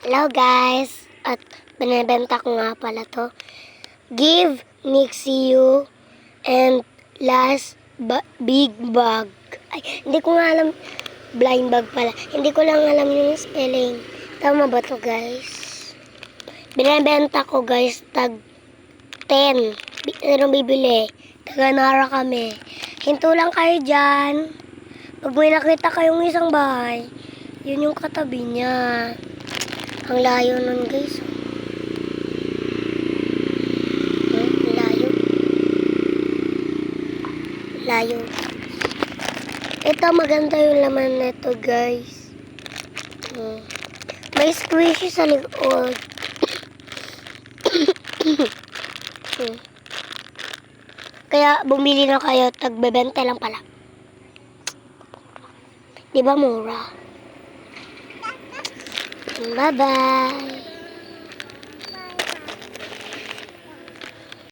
Hello guys! At binibenta ko nga pala to. Give Nixiu and last big bag. Ay, hindi ko nga alam. Blind bag pala. Hindi ko lang alam yung spelling. Tama ba to guys? Binibenta ko guys tag 10. Anong bibili? Taga-Nara kami. Hinto lang kayo dyan. Pag may nakita kayong isang bahay, yun yung katabi niya. Ang layo nun guys. Layo. Layo. Ito maganda yung laman nito guys. May squishy sa likod. Kaya bumili na kayo, tagbebenta lang pala. Diba mura? Bye-bye!